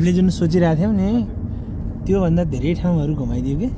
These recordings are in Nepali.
हामीले जुन सोचिरहेको थियौँ नि त्योभन्दा धेरै ठाउँहरू घुमाइदियो कि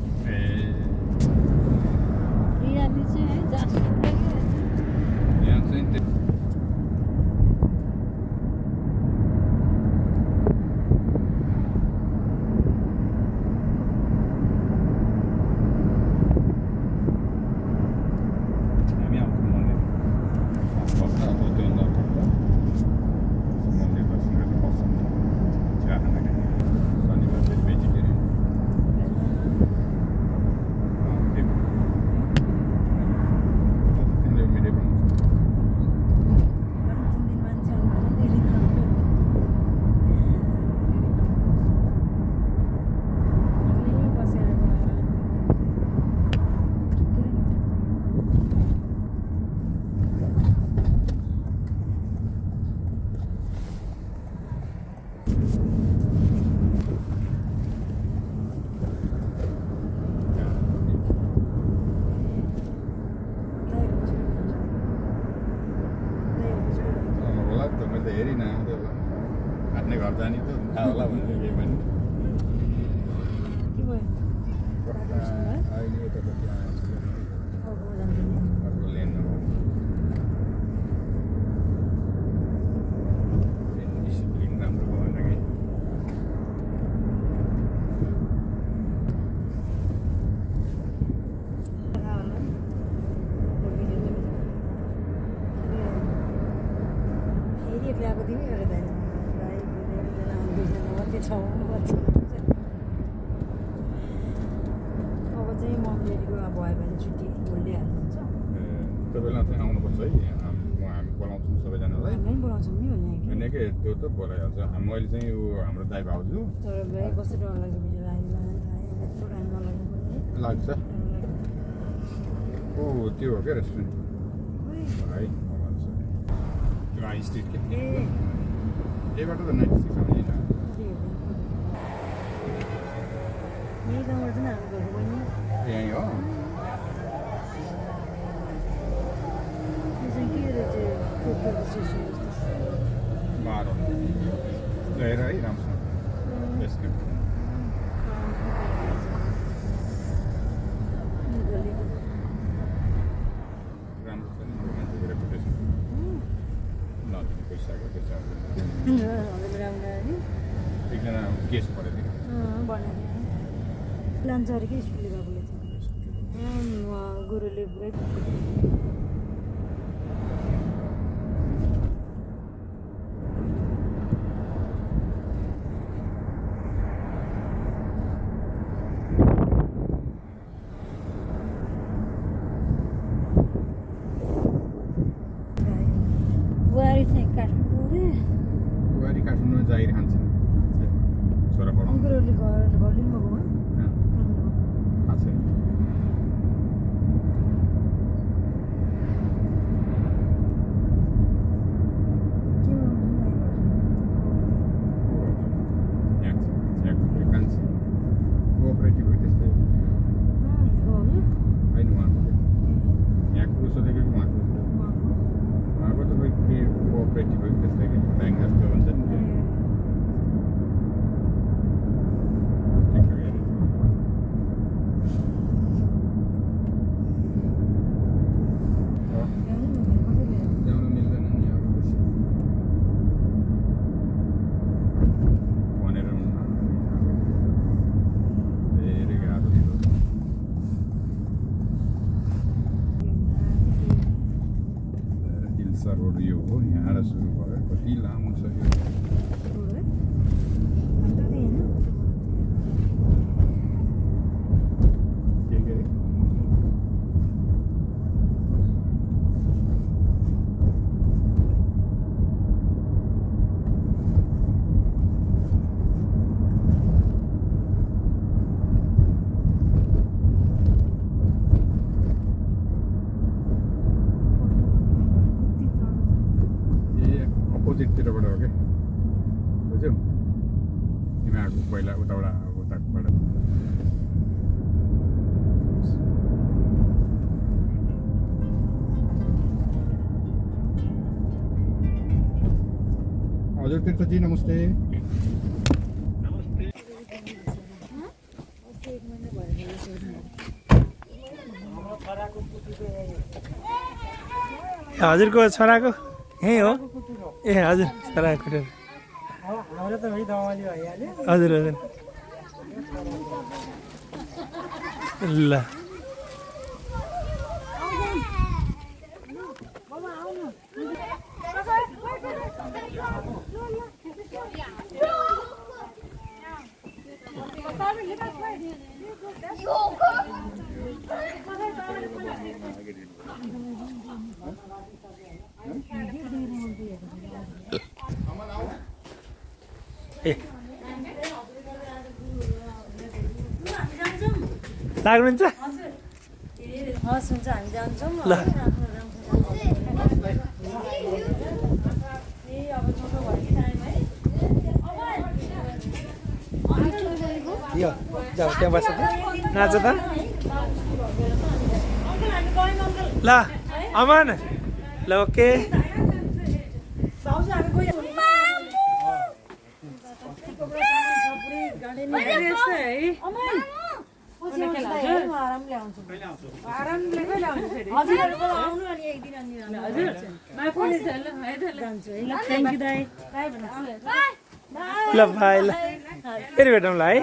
मैले चाहिँ यो हाम्रो दाइ भाउजू लाग्छ ओ त्यो हो क्या रेस्टुरेन्ट है त्यो हाई स्ट्रिट के यहीबाट त 96 आउने यहीँ हो बाह्र हेर है राम्रोसँग यसको राम्रो छ नि मान्छेको रेपुटेसन नदिने पैसाको पैसा एकजना केस परेको लान्छ अरे कि स्कुलले बाबुले गुरुले पुरै रोड यो हो यहाँबाट सुरु भयो कति लामो छ यो अपोजिटतिरबाट हो क्या बुझ्यौ तिमी आएको पहिला उताबाट उताबाट हजुर तीर्थजी नमस्ते हजुरको छोराको यहीँ हो ए हजुर छोराको कुटेर हाम्रो त भाइ दमाली भइहाल्यो हजुर हजुर ल ए लाग्नुहुन्छ हस् हुन्छ हामी जान्छौँ ल यो जाऊ त्यहाँ बस्छ नाच त ल अमन ल ओके ल भाइ ल फेरि भेटौँला है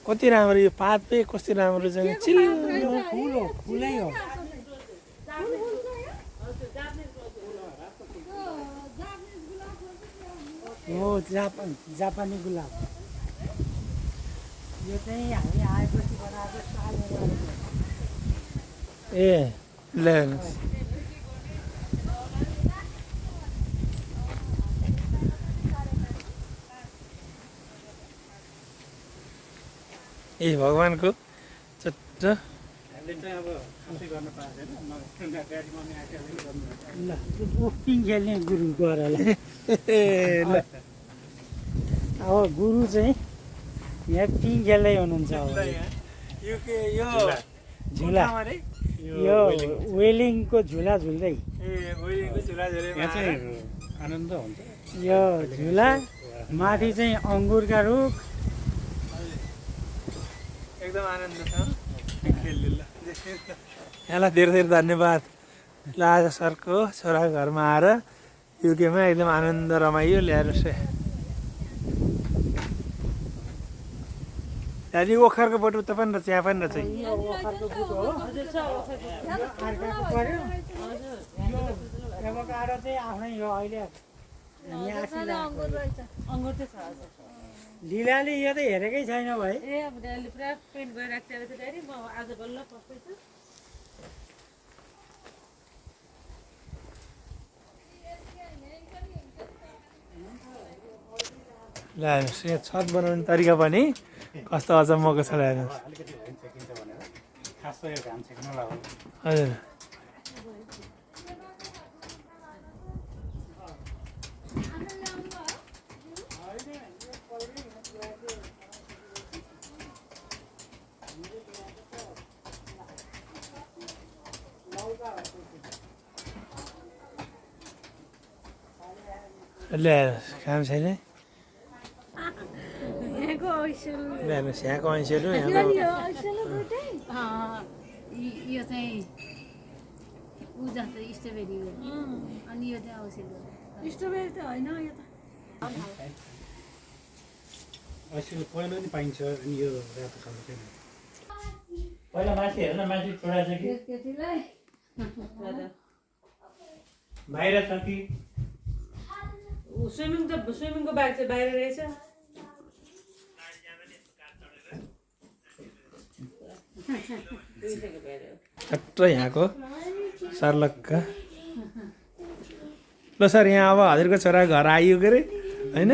कति राम्रो यो पात पे कति राम्रो छ नि चिल्लो फुलै हो हो जापानी गुलाब यो चाहिँ हामी आएपछि बनाएको सालहरू ए ल हेर्नुहोस् ए भगवानको चट्ट ल पिङ खेल्ने गुरु गएर ल ल अब गुरु चाहिँ यहाँ पिङ खेल्दै हुनुहुन्छ अब यो झुला यो वेलिङको झुला झुल्दै आनन्द हुन्छ यो झुला माथि चाहिँ अङ्गुरका रुख एकदम आनन्द छ यहाँलाई धेरै धेरै धन्यवाद ल आज सरको छोराको घरमा आएर युकेमा एकदम आनन्द रमाइयो ल्याएर त्यहाँदेखि ओखरको बोट उता पनि रहेछ यहाँ पनि रहेछ एभोकाडो चाहिँ आफ्नै हो अहिले लिलाले यो त हेरेकै छैन भाइ ए अब अहिले पुरा पेन्ट गरिराखेको थियो धेरै म आज बल्ल पस्दैछु ल हेर्नुहोस् यहाँ छत बनाउने तरिका पनि कस्तो अचम्मको छ हेर्नुहोस् हजुर ल्याएर काम छैन ल्याएर यहाँको ऐसेलु यो चाहिँ ऊ जस्तो स्ट्रबेरी हो अनि यो चाहिँ औषधि स्ट्रबेरी त होइन यो त ऐसेलु पहिला नि पाइन्छ अनि यो रातो खानु छैन पहिला माथि हेर्न माथि छोडा छ कि केटीलाई बाहिर छ कि स्विमिङको ब्याग चाहिँ बाहिर रहेछ चट्ट यहाँको सर्लक्क ल सर यहाँ अब हजुरको छोरा घर आइयो के अरे होइन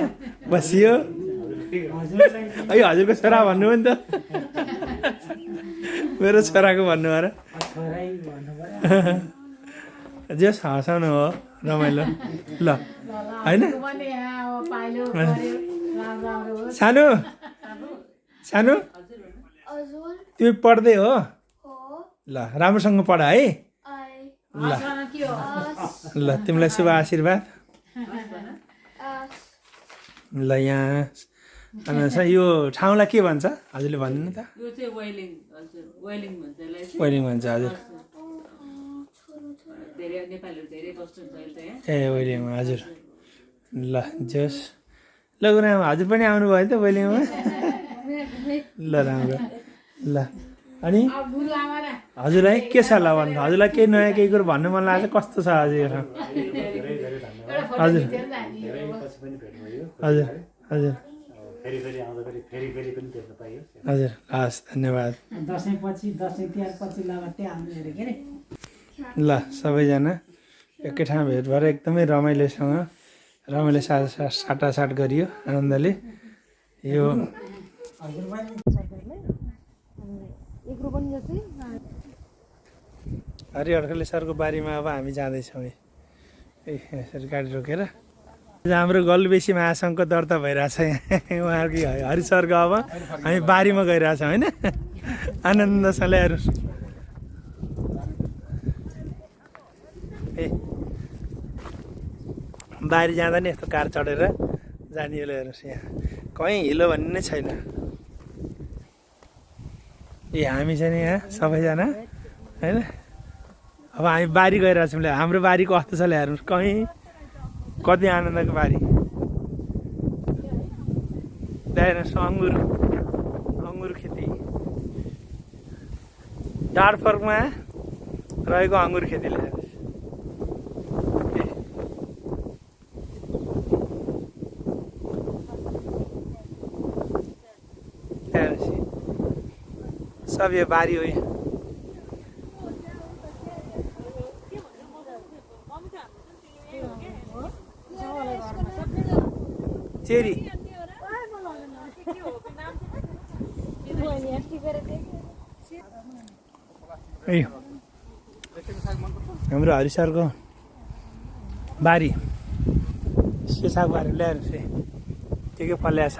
बसियो है हजुरको छोरा भन्नुभयो नि त मेरो छोराको भन्नु भएर जस हँसाउनु हो रमाइलो ल होइन सानो सानो तिमी पढ्दै हो ल राम्रोसँग पढ है ल ल तिमीलाई शुभ आशीर्वाद ल यहाँ अनि यो ठाउँलाई के भन्छ हजुरले भन्नु न त यो चाहिँ वेलिङ हजुर वेलिङ भन्छ यसलाई चाहिँ वेलिङ भन्छ हजुर धेरै नेपालीहरू धेरै बस्नुहुन्छ अहिले त यहाँ ए वेलिङ हजुर ल जस ल गुरुआमा हजुर पनि आउनुभयो त वेलिङमा ल राम्रो ल अनि हजुरलाई के छ ल भन्नु हजुरलाई केही नयाँ केही कुरो भन्नु मन लाग्छ कस्तो छ हजुर यो ठाउँ हजुर हजुर हजुर हजुर हस् धन्यवाद दसैँपछि दसैँ तिहारपछि लगत्तै आउनु अरे के अरे ल सबैजना एकै ठाउँ भेट भएर एकदमै रमाइलो साटासाट गरियो आनन्दले यो हरिहरखले सरको बारीमा अब हामी जाँदैछौँ यसरी गाडी रोकेर हाम्रो गलबेसी महासङ्घको दर्ता भइरहेछ यहाँ उहाँहरूको हरि सरको अब हामी बारीमा गइरहेछौँ होइन आनन्दसँगले हेर्नु ए बारी जाँदा नि यस्तो कार चढेर जाने बेला हेर्नुहोस् यहाँ कहीँ हिलो भन्ने नै छैन ए हामी चाहिँ नि यहाँ सबैजना होइन अब हामी बारी गइरहेछौँ हाम्रो बारी कस्तो छ हेर्नुहोस् कहीँ कति आनन्दको बारी हेर्नुहोस् अङ्गुर खेती डाँडफर्कमा रहेको अङ्गुर खेतीले हेर्नुहोस् सब यो बारी हो चेरी हाम्रो हरि सरको बारी के सागबारी ल्याएर के फल्या छ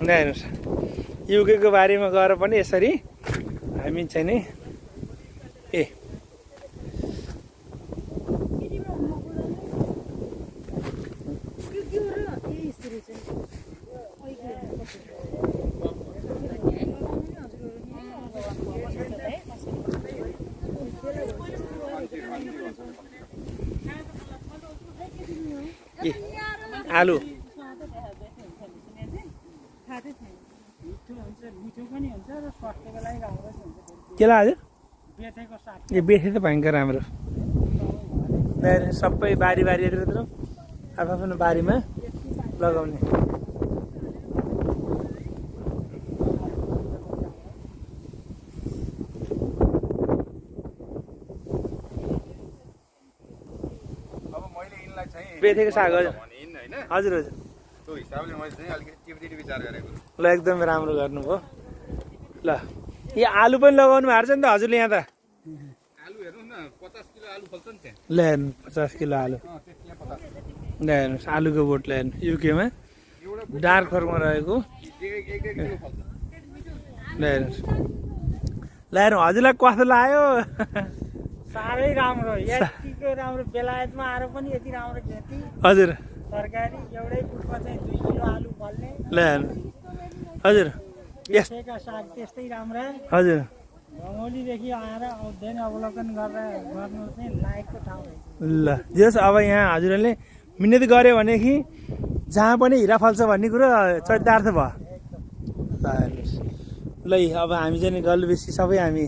हेर्नुहोस् युकेको बारीमा गएर पनि यसरी हामी चाहिँ नि ए आलु के लाग्यो ए बेथे त भयङ्कर राम्रो सबै बारीतिर आफ्नो बारीमा लगाउने बेथेको साग हजुर हजुर हजुर त्यो हिसाबले मैले चाहिँ अलिकति टिपटिपी विचार गरेको ल एकदमै राम्रो गर्नुभयो ल यो आलु पनि लगाउनु भएको छ नि त हजुरले यहाँ त आलु हेर्नुहोस् न 50 किलो आलु फल्छ नि त्यहाँ ल हेर्नु 50 किलो आलु ल हेर्नुहोस् आलुको बोट ल हेर्नु युकेमा डार्कफर्कमा रहेको ल हेर्नुहोस् ल हेर्नु हजुरलाई कस्तो लाग्यो साह्रै राम्रो यतिको राम्रो बेलायतमा आएर पनि यति राम्रो खेती हजुर तरकारी एउटै फुटमा चाहिँ 2 किलो आलु फल्ने ल हेर्नु हजुर यसका साग त्यस्तै राम्रा हजुर भमौलीदेखि आएर अध्ययन अवलोकन गरेर गर्नु चाहिँ लायकको ठाउँ हो ल जस अब यहाँ हजुरहरूले मिहिनेत गऱ्यो भनेदेखि जहाँ पनि हिरा फल्छ भन्ने कुरो चरितार्थ भयो ल हेर्नुहोस् ल अब हामी चाहिँ गलबेसी सबै हामी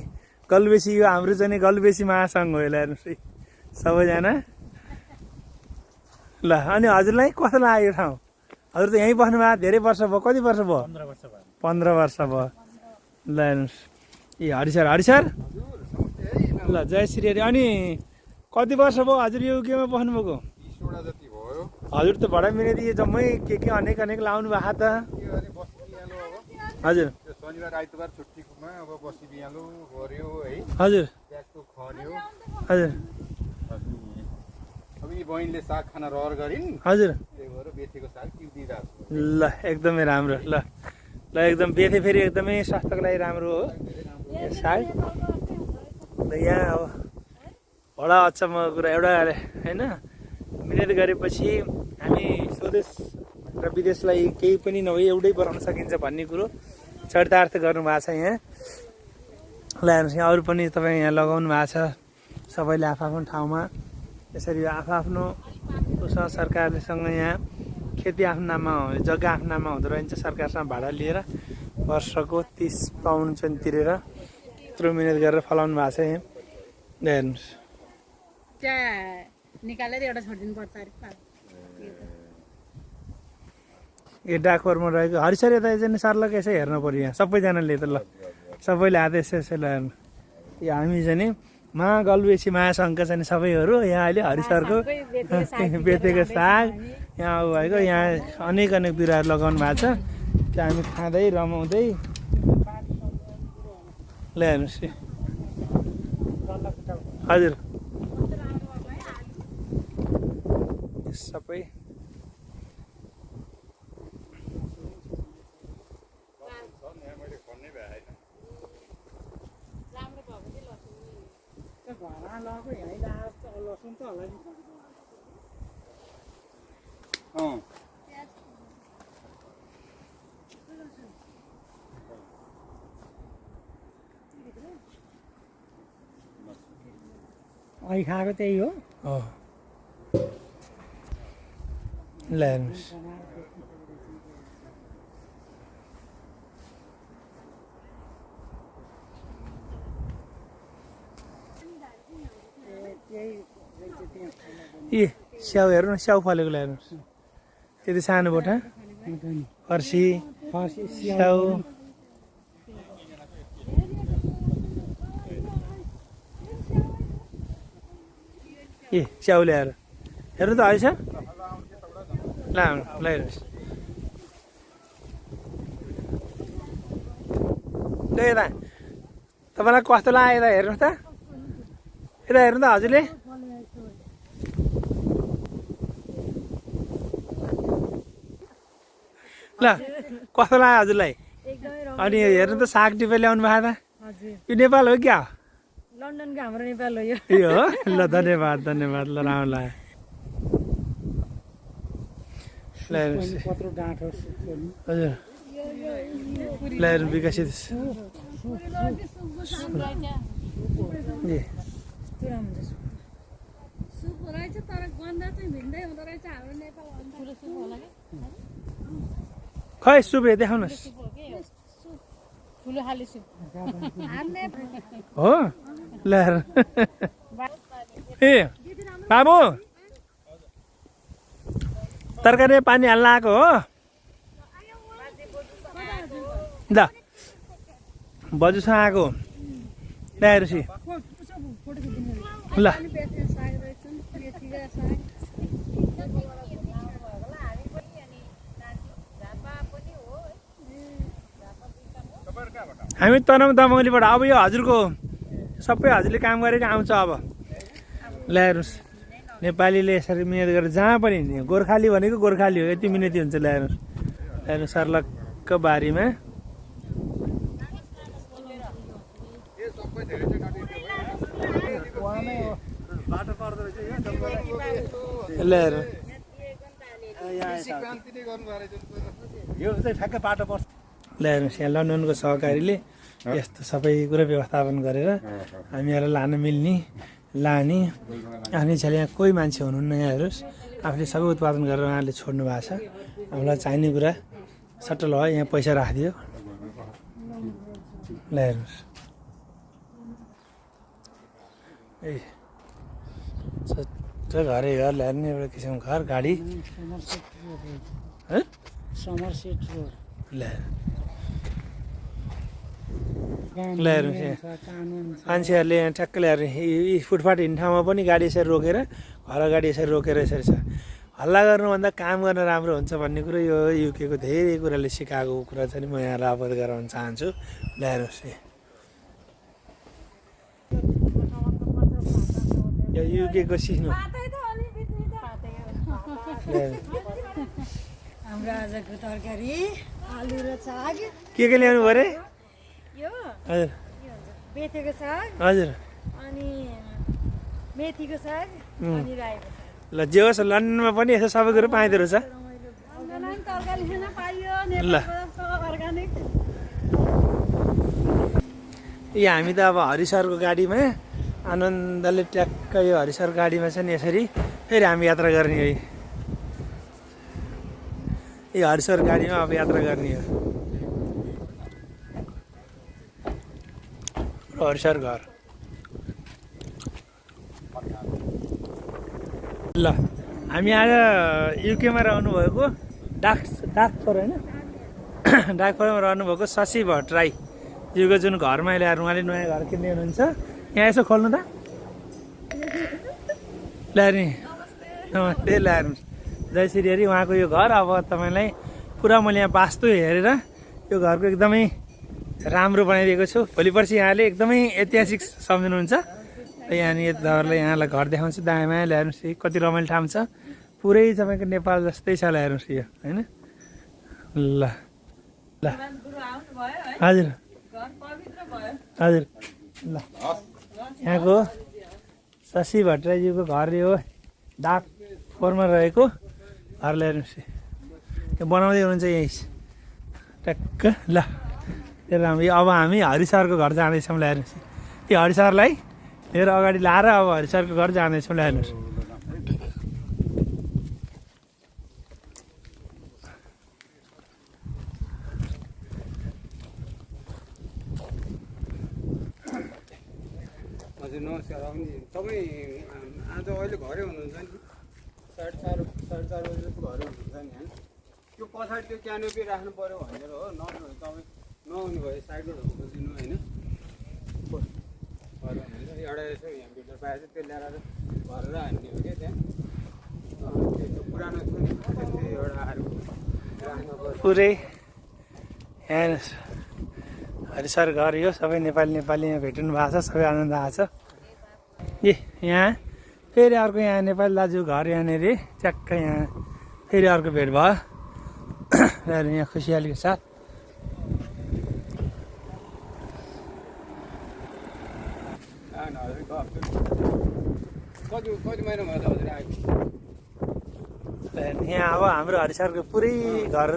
गलबेसी यो हाम्रो चाहिँ गलबेसी महासङ्घ हो यसलाई हेर्नुहोस् है सबैजना ल अनि हजुरलाई कस्तो लाग्यो यो ठाउँ हजुर त यहीँ बस्नुभयो धेरै वर्ष भयो कति वर्ष भयो 15 वर्ष भयो ल हेर्नुहोस् ए हरि सर ल जय श्री हरि अनि कति वर्ष भयो हजुर यो केमा बस्नुभएको 20 वटा जति भयो हजुर त भडा मिलेर यो जम्मै के अनेक लाउनु भएको त हजुर त्यो शनिबार आइतबार छुट्टीमा अब बसी बिहालो गर्यो है हजुर प्याजको खन्यो हजुर अब यी बहिनीले साग खाना रहर गरिन् हजुर त्यही भएर बेथेको साग टिप्दिरहेको छु ल एकदमै राम्रो ल एकदम बेथे फेरि एकदमै स्वास्थ्यको लागि राम्रो हो यो साग ल यहाँ अब बडा अचम्मको कुरा एउटा होइन मिहिनेत गरेपछि हामी स्वदेश र विदेशलाई केही पनि नभए एउटै बनाउन सकिन्छ भन्ने कुरो चरितार्थ गर्नुभएको छ यहाँ। ल हेर्नुहोस् यहाँ अरू पनि तपाईँ यहाँ लगाउनु भएको छ, सबैले आफ्नो ठाउँमा यसरी आफ्नो उसँग सरकारलेसँग यहाँ खेती आफ्नो नाममा जग्गा आफ्नो नाममा हुँदो रहेछ, सरकारसँग भाडा लिएर वर्षको 30 पाउन्ड चाहिँ तिरेर यत्रो मिहिनेत गरेर फलाउनु भएको छ यहाँ। हेर्नुहोस् त्यहाँ निकालेर एउटा छोडिदिनु पर्छ अरे। यो डाकघरमा रहेको हरिसर यता चाहिँ सर्लक यसै हेर्नु पऱ्यो यहाँ सबैजनाले त। ल सबैले हात यसो यसो हेर्नु। यो हामी चाहिँ नि महागल्बेसी महासङ्घ चाहिँ सबैहरू यहाँ अहिले हरिसरको बेतेको साग यहाँ भएको यहाँ अनेक अनेक बिरुवाहरू लगाउनु भएको छ। त्यो हामी खाँदै रमाउँदै ल हेर्नुहोस् हजुर सबै अहिले खाएको त्यही हो। ल हेर्नुहोस् ए स्याउ हेर्नु न, स्याउ फलेको ल हेर्नुहोस् त्यति सानो बोटा फर्सी स्याउ ए स्याउ ल्याएर हेर्नु त आएछ। ल हेर्नुहोस् ल यता तपाईँलाई कस्तो लाग्यो यता हेर्नुहोस् त, यता हेर्नु त हजुरले। ल कस्तो लाग्यो हजुरलाई? अनि हेर्नु त साग टिपेर ल्याउनु भएको त, यो नेपाल हो क्या? लन्डनको हाम्रो नेपाल हो यो। यो हो। ल धन्यवाद धन्यवाद। ल राम्रो लाग्यो। ल हेर्नुहोस् कत्रो डाँठो हजुर ल हेर्नु विकसित ए सुप रहेछ तर गन्ध चाहिँ भिन्दै हुँदो रहेछ हाम्रो नेपाल ठुलो सुप होला कि खै सुप देखाउनुहोस्। ठुलो खाले सुप हो ल ए बाबु तरकारी पानी हाल्न आएको हो। ल बजुसँग आएको ल हेर्नुहोस् ल हामी तनहुँ दमौलीबाट। अब यो हजुरको सबै हजुरले काम गरेर आउँछ। अब ल हेर्नुहोस् नेपालीले यसरी मिहिनेत गरेर जहाँ पनि गोर्खाली भनेको गोर्खाली हो, यति मिहिनेती हुन्छ। ल हेर्नुहोस् हेर्नुहोस् सर्लकको बारीमा ल हेर्नु यो चाहिँ ठ्याक्कै बाटो पर्छ। ल हेर्नुहोस् यहाँ लन्डनको सहकारीले यस्तो सबै कुरा व्यवस्थापन गरेर हामीहरूलाई लान मिल्ने लाने आफ्नै छेउ यहाँ कोही मान्छे हुनुहुन्न। यहाँ हेर्नुहोस् आफूले सबै उत्पादन गरेर उहाँहरूले छोड्नु भएको छ। हामीलाई चाहिने कुरा सट्ट ल यहाँ पैसा राखिदियो। ल हेर्नुहोस् ए घरै घर ल्याउने एउटा किसिमको घर गाडी समरसेट रोड। ल हेर्नुहोस् मान्छेहरूले यहाँ ठ्याक्कै ल्याएर यी फुटपाथ हिँड्ने ठाउँमा पनि गाडी यसरी रोकेर घर गाडी यसरी रोकेर यसरी छ। हल्ला गर्नुभन्दा काम गर्न राम्रो हुन्छ भन्ने कुरो यो युकेको धेरै कुराले सिकाएको कुरा चाहिँ म यहाँलाई अवगत गराउन चाहन्छु। ल हेर्नुहोस् यो युकेको सिस्नो हाम्रो आजको तरकारी आलु र साग। के ल्याउनु पऱ्यो? यो हजुर बेथेको साग हजुर अनि मेथीको साग अनि रायोको साग। ल जे होस् लन्डनमा पनि यसो सबै कुरो पाइँदो रहेछ तरकारी खान पाइयो ल अर्ग्यानिक यो हामी त अब हरिसरको गाडीमा आनन्दले ट्याक्क यो हरिसर गाडीमा चाहिँ यसरी फेरि हामी यात्रा गर्ने हो यो हरिसर गाडीमा अब यात्रा गर्ने हो हरिसर घर ल हामी आज युकेमा रहनुभएको डाकफोर होइन डाकफोरमा रहनुभएको शशि भट्टराई ज्यूको जुन घरमा ल्याएर उहाँले नयाँ घर किन्ने हुनुहुन्छ यहाँ यसो खोल्नु त ल्याएर नि नमस्ते ल्याएर जय श्री हरि उहाँको यो घर अब तपाईँलाई पुरा मैले यहाँ वास्तु हेरेर यो घरको एकदमै राम्रो बनाइदिएको छु भोलि पर्सि यहाँले एकदमै ऐतिहासिक सम्झिनुहुन्छ यहाँनिर तपाईँहरूलाई यहाँलाई घर देखाउँछु दायाँमा ल्याएर कति रमाइलो ठाउँ छ पुरै तपाईँको नेपाल जस्तै छ ल्याएर यो होइन ल ल हजुर हजुर ल यहाँको शशि भट्टराईज्यूको घर यो डाक फोरमा रहेको घर ल्याउनुहोस् यो बनाउँदै हुनुहुन्छ यहीँ ट्याक्क ल त्यो राम्रो अब हामी हरिसरको घर जाँदैछौँ ल्याउनुहोस् यो हरिसरलाई लिएर अगाडि लाएर अब हरिसरको घर जाँदैछौँ ल्याउनुहोस् हजुर नमस्कार तपाईँ आज अहिले घरै हुनुहुन्छ नि 4:30 बजी जस्तो घरै हुनुहुन्छ नि होइन त्यो पछाडि त्यो क्यानोपी राख्नु पऱ्यो भनेर हो नभए तपाईँ नआउनु भयो साइडमा ढोकिदिनु होइन एउटा यसो यहाँ भित्र पाएछ त्यो ल्याएर भरेर हान्ने हो क्या त्यहाँ त्यो पुरानो छ नि एउटा राख्नु पऱ्यो पुरै हेर्नुहोस् हरिसर घर यो सबै नेपालीमा भेट्नु भएको छ सबै आनन्द आएको छ ए यहाँ फेरि अर्को यहाँ नेपाली दाजु घर यहाँनिर ट्याक्क यहाँ फेरि अर्को भेट भयो र यहाँ खुसियालीको साथ कति महिना भयो हजुर आएको यहाँ अब हाम्रो हरिसरको पुरै घर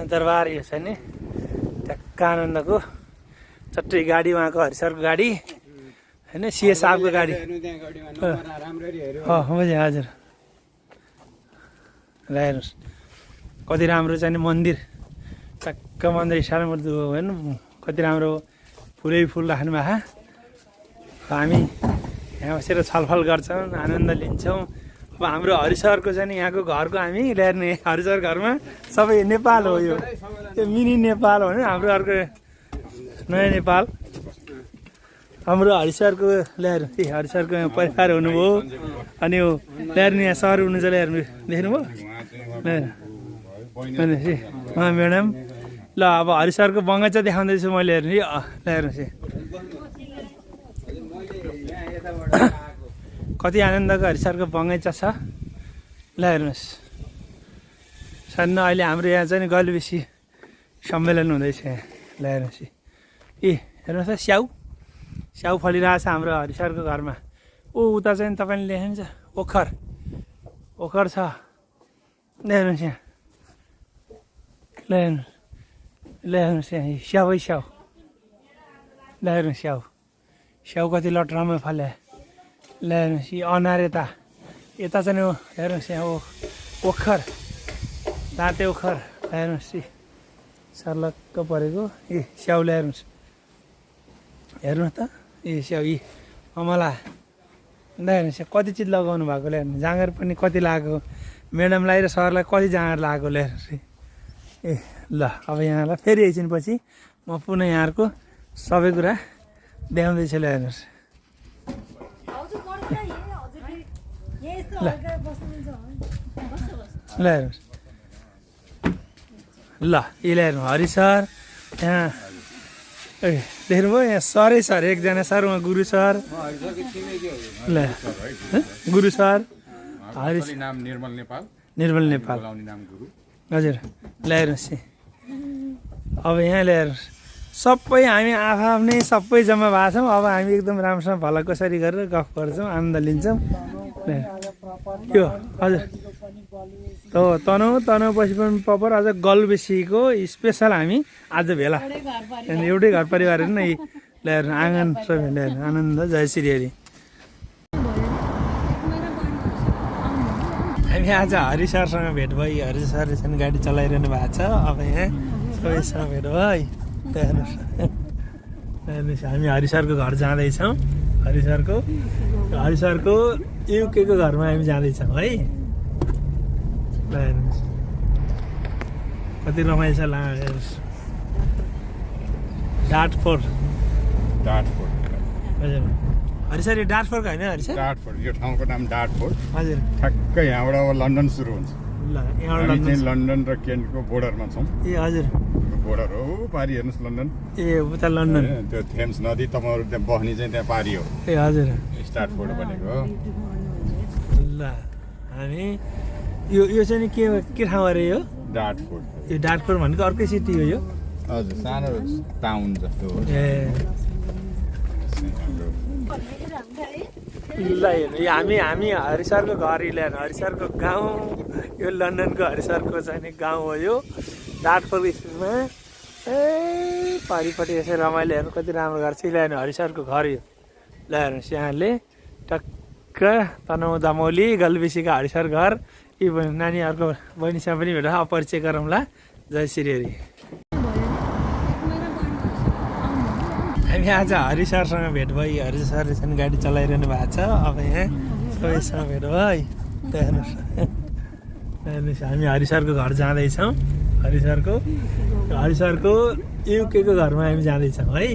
दरबार यो छ नि ट्याक्क आनन्दको चट्टै गाडी उहाँको हरिसरको गाडी होइन सिए साहबको गाडी हजुर हजुर ल हेर्नुहोस् कति राम्रो छ नि मन्दिर टक्क मन्दिर सालमुर्दु होइन कति राम्रो फुलै फुल राख्नु भएको हामी यहाँ बसेर छलफल गर्छौँ आनन्द लिन्छौँ अब हाम्रो हरिसरको चाहिँ नि यहाँको घरको हामी ल्याउने हरिसर घरमा सबै नेपाल हो यो मिनी नेपाल हो नि हाम्रो अर्को नयाँ नेपाल हाम्रो हरिसरको ल्याएर हरिसरको यहाँ परिवार हुनुभयो अनि यो ल्याएर यहाँ सहर हुनु चाहिँ ल्याएर देख्नुभयो म्याडम ल अब हरिसरको बगैँचा देखाउँदैछु मैले हेर्नु ल्याएर कति आनन्दको हरिसरको बगैँचा छ ल हेर्नुहोस् सानो अहिले हाम्रो यहाँ चाहिँ गलबेसी सम्मेलन हुँदैछ यहाँ ल हेर्नुहोस् ए हेर्नुहोस् त स्याउ फलिरहेको छ हाम्रो हरिसरको घरमा उता चाहिँ तपाईँले लेख्नुहुन्छ ओखर छ ल हेर्नुहोस् यहाँ ल हेर्नुहोस् यहाँ स्याउ ल हेर्नुहोस् स्याउ कति लटरामा फल्यो ल हेर्नुहोस् यो अनार यता चाहिँ हेर्नुहोस् यहाँ ओखर दाँते ओखर हेर्नुहोस् सर्लक्क परेको ए स्याउ ल्याउनुहोस् हेर्नुहोस् त ए स्याउ अमला ल हेर्नुहोस् कति चिज लगाउनु भएको ल्याउनु जाँगर पनि कति लगाएको म्याडमलाई र सरलाई कति जाँगर लगाएको ल्याउनुहोस् ए ल अब यहाँलाई फेरि एकछिनपछि म पुनः यहाँहरूको सबै कुरा देखाउँदैछु ल्याउनुहोस् ल हेर्नुहोस् ल यो ल्याउनु हरिसर यहाँ ए देख्नुभयो यहाँ सरै सर एकजना सर उहाँ गुरु सर ल गुरु सर नाम निर्मल नेपाल हजुर ल्याउनुहोस् अब यहाँ ल्याउनुहोस् सबै हामी आफ्नै सबै जम्मा भएको छौँ अब हामी एकदम राम्रोसँग भला कसरी गरेर गफ गर्छौँ आनन्द लिन्छौँ यो हजुर हो तनहुँ पछि पनि प्रपर आज गलबेसीको स्पेसल हामी आज भेला एउटै घर परिवार हेर्नु न ल्याएर आँगन सबै ल्याएर आनन्द जय श्री हरि। हामी आज हरि सरसँग भेट भयो। हरि सरले चाहिँ गाडी चलाइरहनु भएको छ। अब यहाँ सबैसँग भेट भयो है। हेर्नुहोस् हामी हरि सरको घर जाँदैछौँ। हरि सरको युकेको घरमा हामी जाँदैछौँ है। ल हेर्नुहोस् कति रमाइलो छ। ला हेर्नुहोस् डाटफोर हजुर हरि सर यो डाटफोरको होइन हरि सर? डाटफोर्ड, यो ठाउँको नाम डाटफोर्ड। हजुर ठ्याक्कै यहाँबाट अब लन्डन सुरु हुन्छ। ल हामी यहाँबाट चाहिँ लन्डन र केन्टको बोर्डरमा छौँ। ए हजुर बोर्डर हो पारि हेर्नुहोस् लन्डन। ए उता लन्डन त्यो थेम्स नदी तपाईँहरू त्यहाँ बस्ने चाहिँ त्यहाँ पारि हो। ए हजुर स्टार्टफोर्ड भनेको। ल हामी यो चाहिँ नि के ठाउँ अरे यो? डाटफोर्ड। यो डाटफोर भनेको अर्कै सिटी हो यो? हजुर सानो टाउन जस्तो हो। ए ल हेर्नु यो हामी हरि सरको घर ल्याएर हरि सरको गाउँ यो लन्डनको हरि सरको चाहिँ नि गाउँ हो यो डाटफोर स्ट्रिटमा। ए पारिपट्टि यसै रमाइलो हेर्नु कति राम्रो घर छ। ल्याएर हरि सरको घर यो। ल हेर्नुहोस् यहाँले टक्क तनहुँ दमौली गलबेसीका हरि सर घर। यी नानीहरूको बहिनीसँग पनि भेट अपरिचय गरौँला। जय श्री हरि। हामी आज हरि सरसँग भेट भयो। हरि सरले चाहिँ गाडी चलाइरहनु भएको छ। अब यहाँ सबैसँग भेट भयो है। हेर्नुहोस् हामी हरि सरको घर जाँदैछौँ। हरि सरको युकेको घरमा हामी जाँदैछौँ है।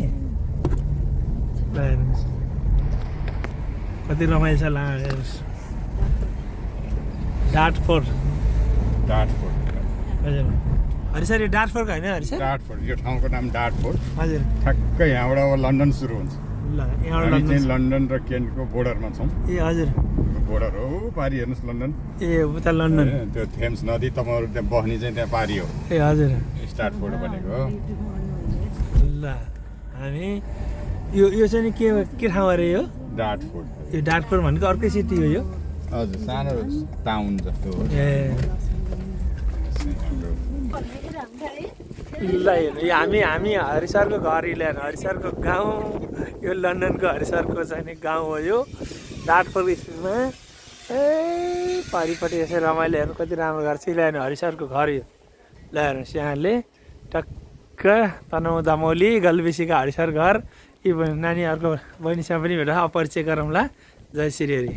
ल हेर्नुहोस् कति रमाइलो छ। ला हेर्नुहोस् डाटफोर हजुर हरि सर यो डाटफोरको होइन हरि सर? डाटफोर्ड, यो ठाउँको नाम डाटफोर्ड। हजुर ठ्याक्कै यहाँबाट अब लन्डन सुरु हुन्छ। ल यहाँबाट हामी चाहिँ लन्डन र केन्टको बोर्डरमा छौँ। ए हजुर बोर्डर हो पारि हेर्नुहोस् लन्डन। ए उता लन्डन त्यो थेम्स नदी तपाईँहरू त्यहाँ बस्ने चाहिँ त्यहाँ पारि हो। ए हजुर स्टार्टफोर्ड भनेको। ल हामी यो चाहिँ नि के ठाउँ अरे यो? डाटफोर्ड। यो डाटफोर भनेको अर्कै सिटी हो यो? हजुर सानो टाउन जस्तो हो। ए ल हेर्नु यो हामी हरि सरको घर ल्याएर हरि सरको गाउँ यो लन्डनको हरि सरको चाहिँ नि गाउँ हो यो डाटफोर स्ट्रिटमा। ए पारिपट्टि यसै रमाइलो हेर्नु कति राम्रो घर छ। ल्याएर हरि सरको घर यो। ल हेर्नुहोस् यहाँले टक्क तनहुँ दमौली गलबेसीका हरि सर घर। यी नानीहरूको बहिनीसँग पनि भेट अपरिचय गरौँला। जय श्री हरि।